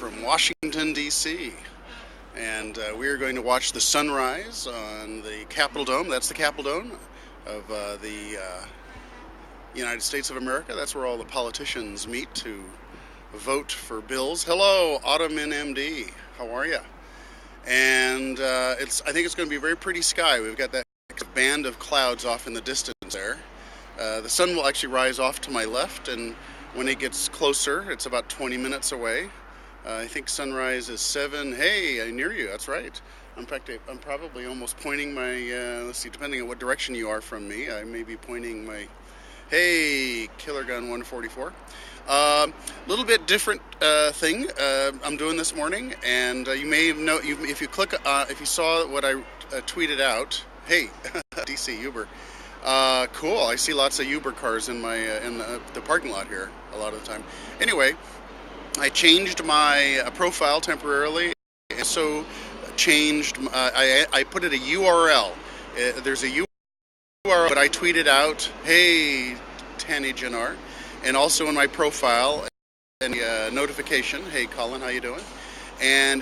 from Washington, D.C. And we are going to watch the sunrise on the Capitol Dome. That's the Capitol Dome of the United States of America. That's where all the politicians meet to vote for bills. Hello, Autumn in MD. How are you? And I think it's going to be a very pretty sky. We've got that band of clouds off in the distance there. The sun will actually rise off to my left, and when it gets closer, it's about 20 minutes away. I think sunrise is 7. Hey, near you. That's right. In fact, I'm probably almost pointing my, let's see, depending on what direction you are from me, I may be pointing my, hey, Killer Gun 144. Little bit different thing I'm doing this morning, and you may know, if you click, if you saw what I tweeted out, hey, DC Uber. Cool. I see lots of Uber cars in my in the parking lot here a lot of the time. Anyway, I changed my profile temporarily. So changed. I put it a URL. There's a URL, but I tweeted out, "Hey, Tanny Jannar," and also in my profile, and notification. Hey, Colin, how you doing? And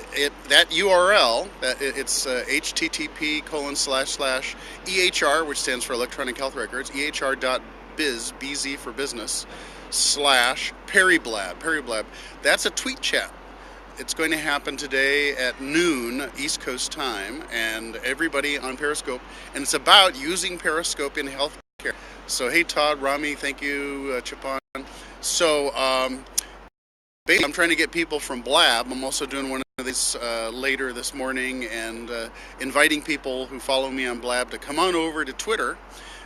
that URL, it's http://EHR, which stands for Electronic Health Records, ehr.biz, BZ for business, /Periblab. That's a tweet chat. It's going to happen today at noon East Coast time, and everybody on Periscope, and it's about using Periscope in healthcare. So hey, Todd, Rami, thank you, Chapon. So basically, I'm trying to get people from Blab. I'm also doing one of these later this morning, and inviting people who follow me on Blab to come on over to Twitter.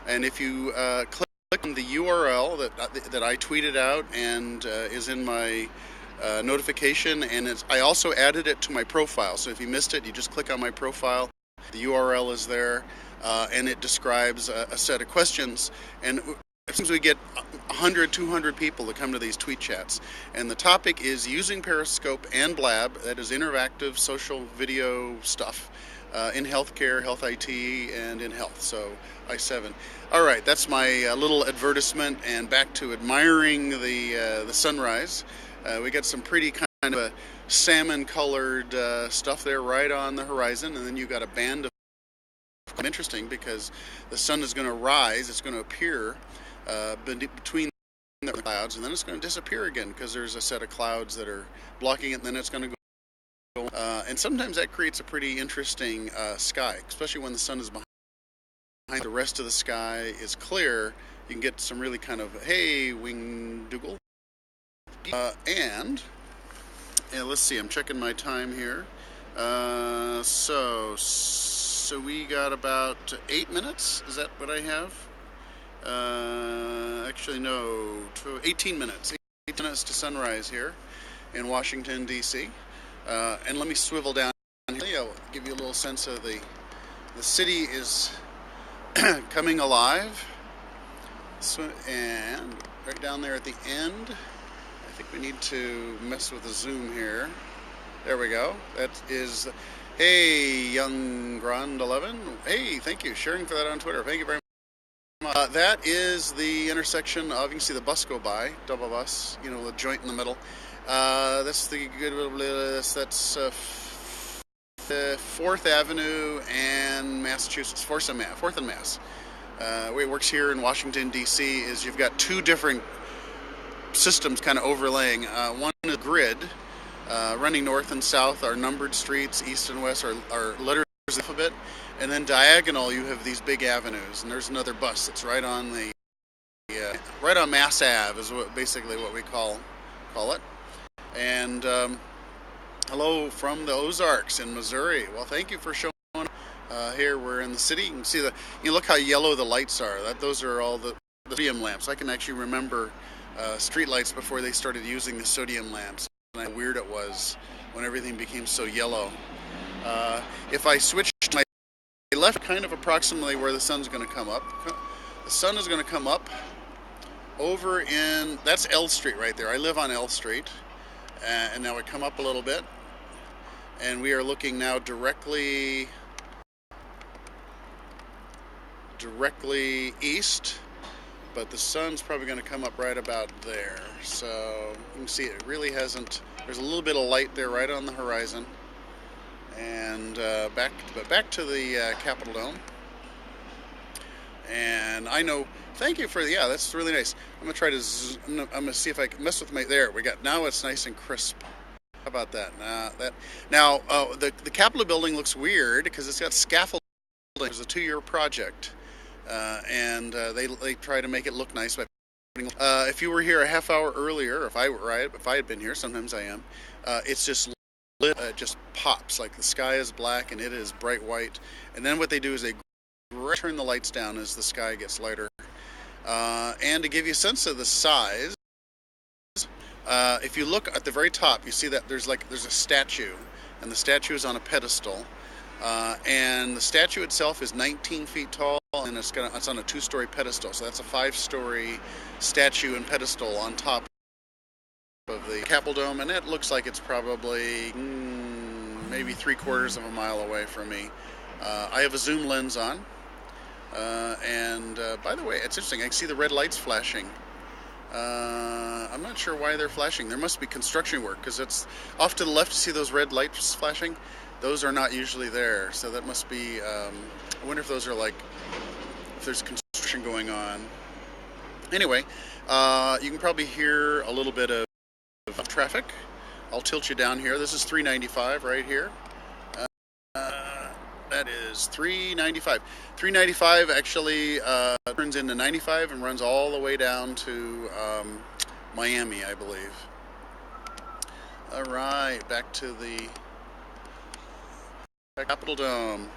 And if you click on the URL that I tweeted out and is in my notification, and I also added it to my profile. So if you missed it, you just click on my profile. The URL is there, and it describes a set of questions. And it seems we get 100, 200 people that come to these tweet chats. And the topic is using Periscope and Blab, that is interactive social video stuff, in healthcare, health IT, and in health. So I7. All right, that's my little advertisement, and back to admiring the sunrise. We got some pretty kind of salmon-colored stuff there right on the horizon, and then you got a band of interesting because the sun is going to rise. It's going to appear between the clouds, and then it's going to disappear again because there's a set of clouds that are blocking it, and then it's going to go. And sometimes that creates a pretty interesting sky, especially when the sun is behind. The rest of the sky is clear. You can get some really kind of, hey, wing doogle. And let's see, I'm checking my time here. So we got about 8 minutes. Is that what I have? Actually, no, 18 minutes. 18 minutes to sunrise here in Washington, D.C. And let me swivel down here. I'll give you a little sense of the city is coming alive. So, and right down there at the end, I think we need to mess with the zoom here. There we go. That is, hey, Young Grand 11. Hey, thank you. Sharing for that on Twitter. Thank you very much. That is the intersection of, you can see the bus go by, double bus, you know, the joint in the middle. That's the good, that's 4th Avenue and Massachusetts, 4th and Mass. The way it works here in Washington, D.C. is you've got two different systems kind of overlaying. One is a grid, running north and south are numbered streets, east and west are letters of the alphabet. And then diagonal, you have these big avenues, and there's another bus that's right on the, right on Mass Ave is basically what we call it. And hello from the Ozarks in Missouri. Well, thank you for showing up. Here we're in the city. You can see you look how yellow the lights are. Those are all the sodium lamps. I can actually remember street lights before they started using the sodium lamps, and how weird it was when everything became so yellow. If I switch to my left, kind of approximately where the sun's going to come up. The sun is going to come up over in, that's L Street right there. I live on L Street, and now we come up a little bit, and we are looking now directly east, but the sun's probably going to come up right about there. So you can see it really hasn't There's a little bit of light there right on the horizon. And back to the Capitol Dome. And I know, thank you for, yeah, that's really nice. I'm gonna try to, I'm gonna see if I can mess with my, there we got, now it's nice and crisp. How about that? Now, the Capitol building looks weird because it's got scaffolding. It was a 2-year project, and they try to make it look nice by putting, if you were here a half hour earlier, if I had been here, sometimes I am, it's just lit, just pops, like the sky is black and it is bright white. And then what they do is they turn the lights down as the sky gets lighter. And to give you a sense of the size, if you look at the very top, you see that there's a statue, and the statue is on a pedestal. And the statue itself is 19 feet tall, and it's on a 2-story pedestal. So that's a 5-story statue and pedestal on top of the Capitol Dome, and it looks like it's probably maybe 3/4 of a mile away from me. I have a zoom lens on, and by the way, it's interesting. I can see the red lights flashing. I'm not sure why they're flashing. There must be construction work, because it's off to the left. You see those red lights flashing? Those are not usually there, so that must be, I wonder if those are if there's construction going on. Anyway, you can probably hear a little bit of traffic. I'll tilt you down here. This is 395 right here. That is 395. 395 actually turns into 95 and runs all the way down to Miami, I believe. All right, back to the Capitol Dome.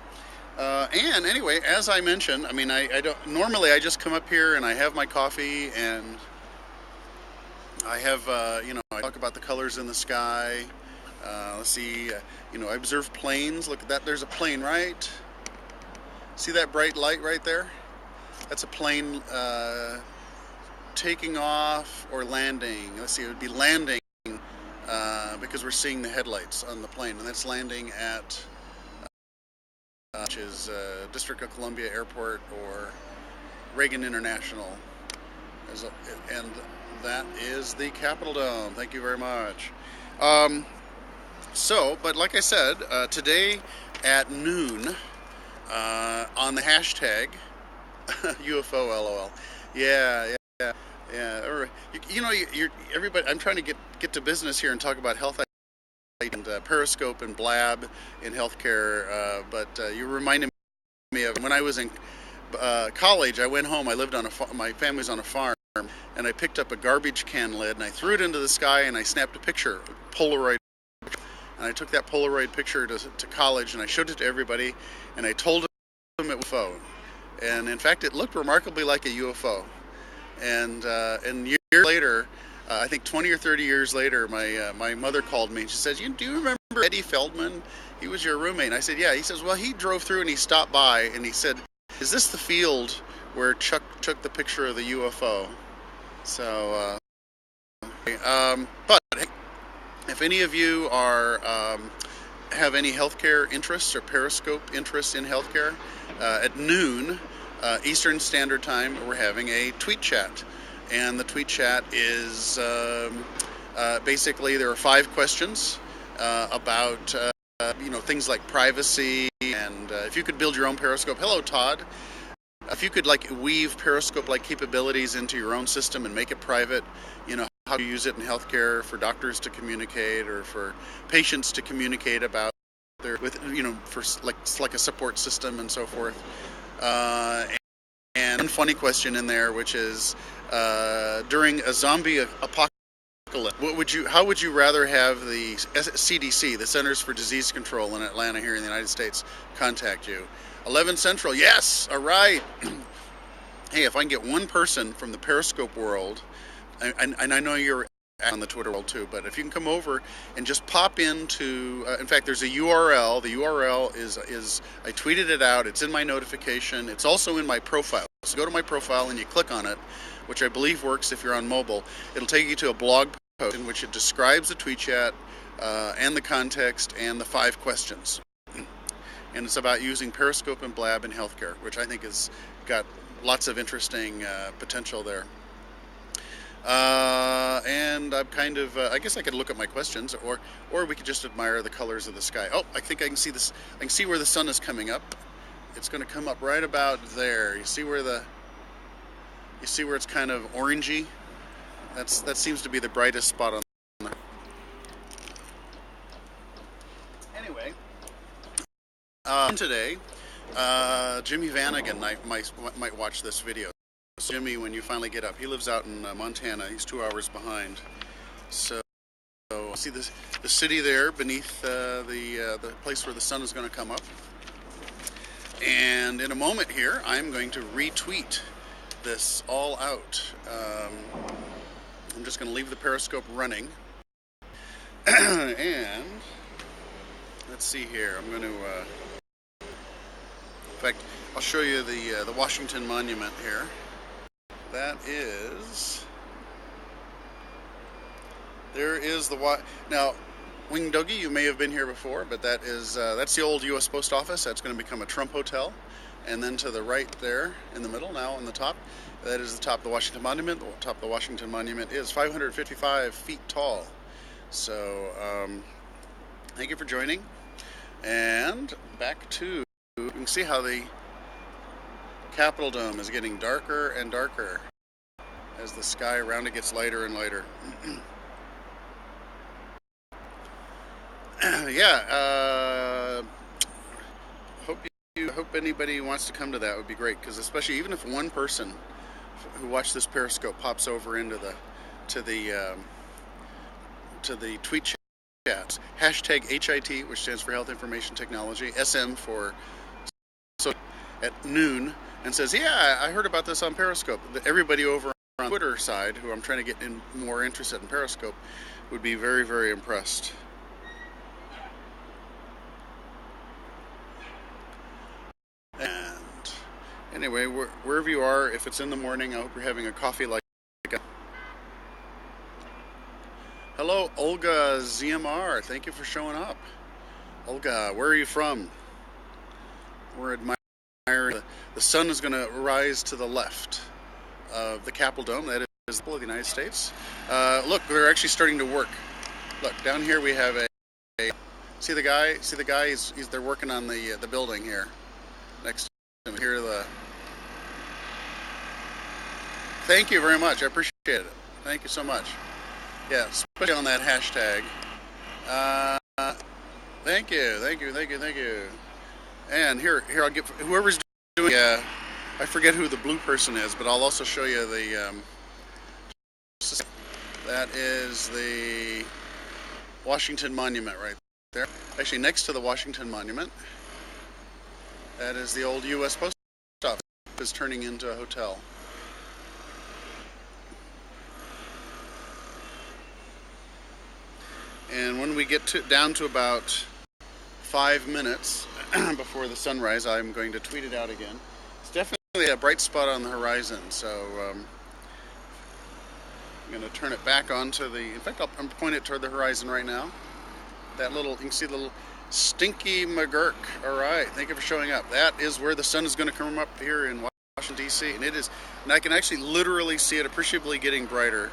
And anyway, as I mentioned, I mean, I don't normally, I just come up here and I have my coffee and I have I talk about the colors in the sky. Let's see, I observe planes. Look at that, there's a plane, right? See that bright light right there? That's a plane taking off or landing. Let's see, it would be landing because we're seeing the headlights on the plane, and that's landing at which is District of Columbia Airport or Reagan International. And that is the Capitol Dome. Thank you very much. But like I said, today at noon, on the hashtag UFO LOL. Yeah. Everybody. I'm trying to get to business here and talk about health and Periscope and Blab in healthcare. But you reminded me of when I was in college. I went home. I lived on my family's on a farm, and I picked up a garbage can lid and I threw it into the sky and I snapped a picture, Polaroid. And I took that Polaroid picture to college and I showed it to everybody and I told them it was a UFO. And in fact, it looked remarkably like a UFO. And years later, I think 20 or 30 years later, my mother called me and she says, do you remember Eddie Feldman? He was your roommate. And I said, yeah. He says, well, he drove through and he stopped by and he said, is this the field where Chuck took the picture of the UFO? So, but if any of you have any healthcare interests or Periscope interests in healthcare, at noon Eastern Standard Time, we're having a tweet chat. And the tweet chat is basically there are 5 questions about things like privacy and if you could build your own Periscope. Hello, Todd. If you could weave Periscope-like capabilities into your own system and make it private, how to use it in healthcare for doctors to communicate or for patients to communicate about for like a support system and so forth. And one funny question in there, which is during a zombie apocalypse, how would you rather have the CDC, the Centers for Disease Control in Atlanta here in the United States, contact you? 11 Central, yes, all right. Hey, if I can get one person from the Periscope world, and I know you're on the Twitter world too, but if you can come over and just pop into, in fact, there's a URL. The URL is I tweeted it out. It's in my notification. It's also in my profile. So go to my profile and you click on it, which I believe works if you're on mobile. It'll take you to a blog post in which it describes the tweet chat and the context and the 5 questions. And it's about using Periscope and Blab in healthcare, which I think has got lots of interesting potential there. And I'm kind of, I guess I could look at my questions, or we could just admire the colors of the sky. Oh, I think I can see this. I can see where the sun is coming up. It's going to come up right about there. You see where it's kind of orangey? That seems to be the brightest spot on the. Anyway, today, Jimmy Vanagan might watch this video. Jimmy, when you finally get up, he lives out in Montana. He's 2 hours behind. So see the city there beneath the place where the sun is going to come up. And in a moment here, I'm going to retweet this all out. I'm just going to leave the Periscope running. And let's see here. I'm going to, in fact, I'll show you the Washington Monument here. That is, there is now, Wing Doggy, you may have been here before, but that's the old U.S. Post Office. That's going to become a Trump Hotel. And then to the right there, in the middle, now on the top, that is the top of the Washington Monument. The top of the Washington Monument is 555 feet tall. So, thank you for joining. And back to, you can see how the Capitol Dome is getting darker and darker as the sky around it gets lighter and lighter. Yeah, hope anybody wants to come to that. Would be great, because especially even if one person who watched this Periscope pops over into to the tweet chats, hashtag HIT, which stands for Health Information Technology, SM for so at noon, and says, yeah, I heard about this on Periscope. Everybody over on Twitter side, who I'm trying to get more interested in Periscope, would be very, very impressed. And anyway, wherever you are, if it's in the morning, I hope you're having a coffee like Hello, Olga ZMR. Thank you for showing up. Olga, where are you from? We're admiring. The sun is going to rise to the left of the Capitol Dome. That is the United States. Look, they're actually starting to work. Look, down here we have a see the guy? See the guy? They're working on the building here. Next to him. Here Thank you very much. I appreciate it. Thank you so much. Yeah, especially on that hashtag. Thank you. And here I'll get whoever's doing. I forget who the blue person is, but I'll also show you the. That is the Washington Monument right there. Actually, next to the Washington Monument, that is the old U.S. Post Office. Is turning into a hotel. And when we get down to about 5 minutes before the sunrise, I'm going to tweet it out again. It's definitely a bright spot on the horizon, so I'm going to turn it back onto in fact, I'm pointing it toward the horizon right now. That you can see the little Stinky McGurk. All right, thank you for showing up. That is where the sun is going to come up here in Washington, D.C., and I can actually literally see it appreciably getting brighter.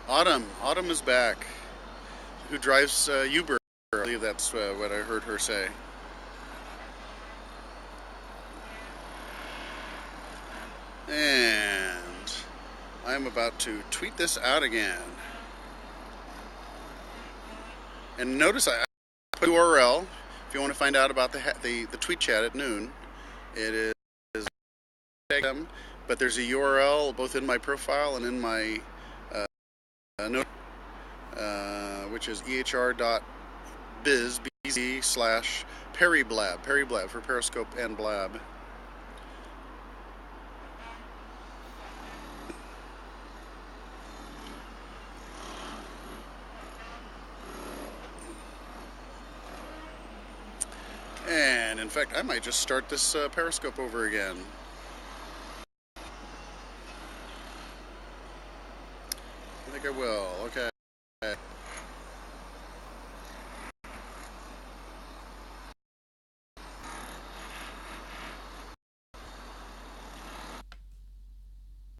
Autumn is back. Who drives Uber? I believe that's what I heard her say. And I'm about to tweet this out again. And notice I put URL if you want to find out about the tweet chat at noon. It is but there's a URL both in my profile and in my note, which is ehr.biz/Periblab. Periblab for Periscope and Blab. And in fact, I might just start this Periscope over again. I think I will. Okay.